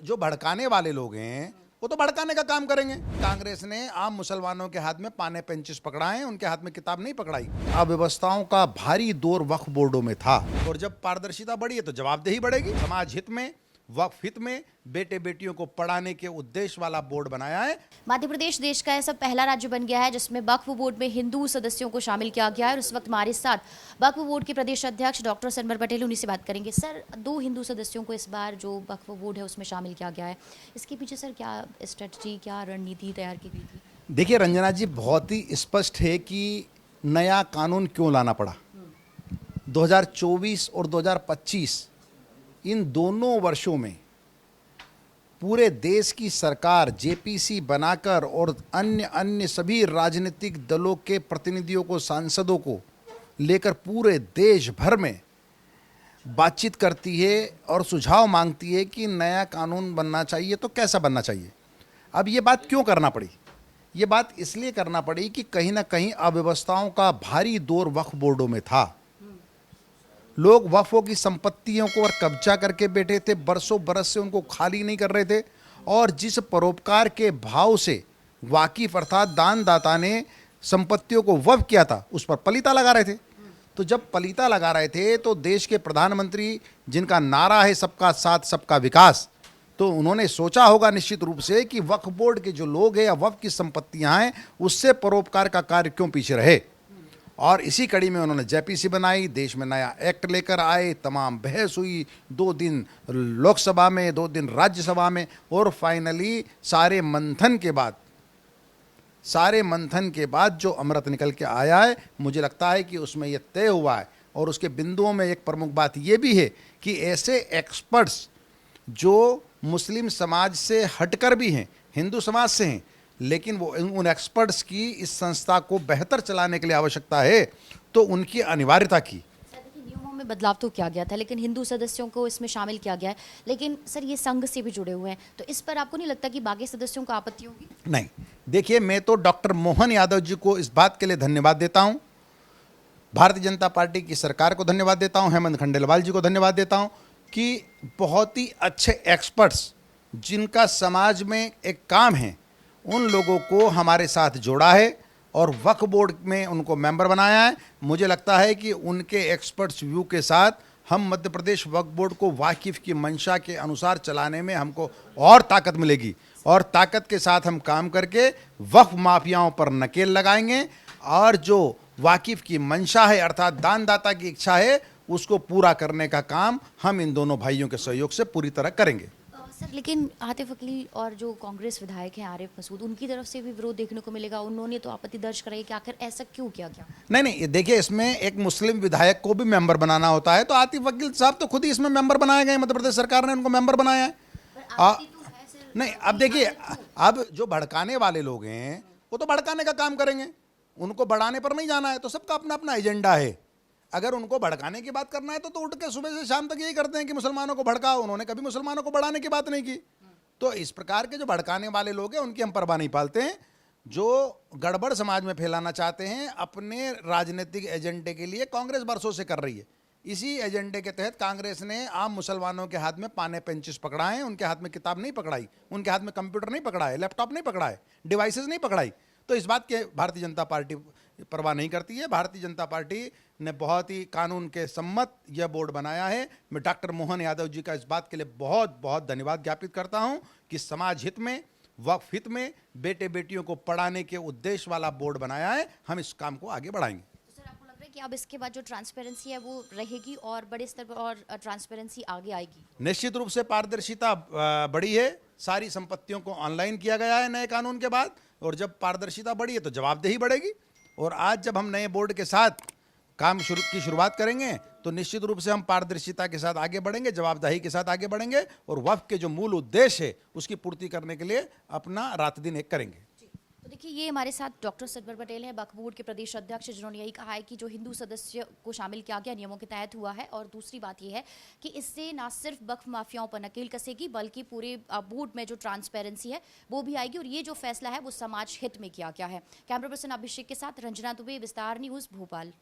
जो भड़काने वाले लोग हैं वो तो भड़काने का काम करेंगे। कांग्रेस ने आम मुसलमानों के हाथ में पाने पेंचिस पकड़ाए हैं, उनके हाथ में किताब नहीं पकड़ाई। अव्यवस्थाओं का भारी दौर वक्फ बोर्डों में था और जब पारदर्शिता बढ़ी है तो जवाबदेही बढ़ेगी। समाज हित में, वक्फ हित में बेटे बेटियों को पढ़ाने के उद्देश्य वाला बोर्ड बनाया है। मध्य प्रदेश देश का ऐसा पहला राज्य बन गया है जिसमें वक्फ बोर्ड में हिंदू सदस्यों को शामिल किया गया है और इस वक्त हमारे साथ वक्फ बोर्ड के प्रदेश अध्यक्ष डॉक्टर सनवर पटेल, उन्हीं से बात करेंगे। सर, 2 हिंदू सदस्यों को इस बार जो वक्फ बोर्ड है उसमें शामिल किया गया है, इसके पीछे सर क्या स्ट्रेटजी, क्या रणनीति तैयार की गई थी? देखिए रंजना जी, बहुत ही स्पष्ट है कि नया कानून क्यों लाना पड़ा। 2024 और 2025 इन दोनों वर्षों में पूरे देश की सरकार जेपीसी बनाकर और अन्य सभी राजनीतिक दलों के प्रतिनिधियों को, सांसदों को लेकर पूरे देश भर में बातचीत करती है और सुझाव मांगती है कि नया कानून बनना चाहिए तो कैसा बनना चाहिए। अब ये बात क्यों करना पड़ी? ये बात इसलिए करना पड़ी कि कहीं ना कहीं अव्यवस्थाओं का भारी दौर वक्फ बोर्डों में था। लोग वक्फों की संपत्तियों को और कब्जा करके बैठे थे, बरसों बरस से उनको खाली नहीं कर रहे थे और जिस परोपकार के भाव से वाकिफ अर्थात दानदाता ने संपत्तियों को वक्फ किया था उस पर पलीता लगा रहे थे। तो जब पलीता लगा रहे थे तो देश के प्रधानमंत्री, जिनका नारा है सबका साथ सबका विकास, तो उन्होंने सोचा होगा निश्चित रूप से कि वक्फ बोर्ड के जो लोग हैं या वक्फ की संपत्तियां हैं उससे परोपकार का कार्य क्यों पीछे रहे। और इसी कड़ी में उन्होंने जेपीसी बनाई, देश में नया एक्ट लेकर आए, तमाम बहस हुई, 2 दिन लोकसभा में, 2 दिन राज्यसभा में और फाइनली सारे मंथन के बाद जो अमृत निकल के आया है, मुझे लगता है कि उसमें यह तय हुआ है। और उसके बिंदुओं में एक प्रमुख बात यह भी है कि ऐसे एक्सपर्ट्स जो मुस्लिम समाज से हटकर भी हैं, हिंदू समाज से हैं, लेकिन वो उन एक्सपर्ट्स की इस संस्था को बेहतर चलाने के लिए आवश्यकता है तो उनकी अनिवार्यता की। सर देखिए, नियमों में बदलाव तो किया गया था लेकिन हिंदू सदस्यों को इसमें शामिल किया गया है, लेकिन सर ये संघ से भी जुड़े हुए हैं, तो इस पर आपको नहीं लगता कि बाकी सदस्यों को आपत्ति होगी? नहीं, देखिए मैं तो डॉक्टर मोहन यादव जी को इस बात के लिए धन्यवाद देता हूं, भारतीय जनता पार्टी की सरकार को धन्यवाद देता हूं, हेमंत खंडेलवाल जी को धन्यवाद देता हूं कि बहुत ही अच्छे एक्सपर्ट्स जिनका समाज में एक काम है उन लोगों को हमारे साथ जोड़ा है और वक्फ बोर्ड में उनको मेंबर बनाया है। मुझे लगता है कि उनके एक्सपर्ट्स व्यू के साथ हम मध्य प्रदेश वक्फ बोर्ड को वाकिफ की मंशा के अनुसार चलाने में हमको और ताकत मिलेगी और ताकत के साथ हम काम करके वक्फ माफियाओं पर नकेल लगाएंगे और जो वाकिफ की मंशा है अर्थात दानदाता की इच्छा है उसको पूरा करने का काम हम इन दोनों भाइयों के सहयोग से पूरी तरह करेंगे। सर लेकिन आतिफ अकील और जो कांग्रेस विधायक हैं आरिफ मसूद, उनकी तरफ से भी विरोध देखने को मिलेगा। उन्होंने तो आपत्ति दर्ज कराई कि आखिर ऐसा क्यों किया गया? नहीं, देखिए इसमें एक मुस्लिम विधायक को भी मेंबर बनाना होता है तो आतिफ अकील साहब तो खुद ही इसमें मेंबर बनाए गए, मध्य प्रदेश सरकार ने उनको मेंबर बनाया है। नहीं, अब देखिए, अब जो भड़काने वाले लोग हैं वो तो भड़काने का काम करेंगे, उनको बढ़ाने पर नहीं जाना है। तो सबका अपना अपना एजेंडा है। अगर उनको भड़काने की बात करना है तो उठ के सुबह से शाम तक यही करते हैं कि मुसलमानों को भड़काओ। उन्होंने कभी मुसलमानों को बढ़ाने की बात नहीं की। तो इस प्रकार के जो भड़काने वाले लोग हैं उनकी हम परवाह नहीं पालते हैं। जो गड़बड़ समाज में फैलाना चाहते हैं अपने राजनीतिक एजेंडे के लिए कांग्रेस बरसों से कर रही है। इसी एजेंडे के तहत कांग्रेस ने आम मुसलमानों के हाथ में पाने पेंचिस पकड़ाए हैं, उनके हाथ में किताब नहीं पकड़ाई, उनके हाथ में कंप्यूटर नहीं पकड़ाए, लैपटॉप नहीं पकड़ाए, डिवाइसेस नहीं पकड़ाई। तो इस बात के भारतीय जनता पार्टी परवाह नहीं करती है। भारतीय जनता पार्टी ने बहुत ही कानून के सम्मत यह बोर्ड बनाया है। मैं डॉक्टर मोहन यादव जी का इस बात के लिए बहुत बहुत धन्यवाद ज्ञापित करता हूं कि समाज हित में, वक्फ हित में बेटे बेटियों को पढ़ाने के उद्देश्य वाला बोर्ड बनाया है। हम इस काम को आगे बढ़ाएंगे। तो सर आपको लग रहा है कि अब इसके बाद जो ट्रांसपेरेंसी है वो रहेगी और बड़े स्तर पर और ट्रांसपेरेंसी आगे आएगी? निश्चित रूप से पारदर्शिता बढ़ी है। सारी संपत्तियों को ऑनलाइन किया गया है नए कानून के बाद और जब पारदर्शिता बढ़ी है तो जवाबदेही बढ़ेगी। और आज जब हम नए बोर्ड के साथ काम की शुरुआत करेंगे तो निश्चित रूप से हम पारदर्शिता के साथ आगे बढ़ेंगे, जवाबदेही के साथ आगे बढ़ेंगे और वक्फ के जो मूल उद्देश्य है उसकी पूर्ति करने के लिए अपना रात दिन एक करेंगे। तो देखिए, ये हमारे साथ डॉक्टर सनवर पटेल हैं, वक्फ बोर्ड के प्रदेश अध्यक्ष, जिन्होंने यही कहा है कि जो हिंदू सदस्य को शामिल किया गया नियमों के तहत हुआ है। और दूसरी बात यह है कि इससे ना सिर्फ वक्फ माफियाओं पर नकेल कसेगी बल्कि पूरे बोर्ड में जो ट्रांसपेरेंसी है वो भी आएगी और ये जो फैसला है वो समाज हित में किया गया है। कैमरा पर्सन अभिषेक के साथ रंजना दुबे, विस्तार न्यूज़, भोपाल।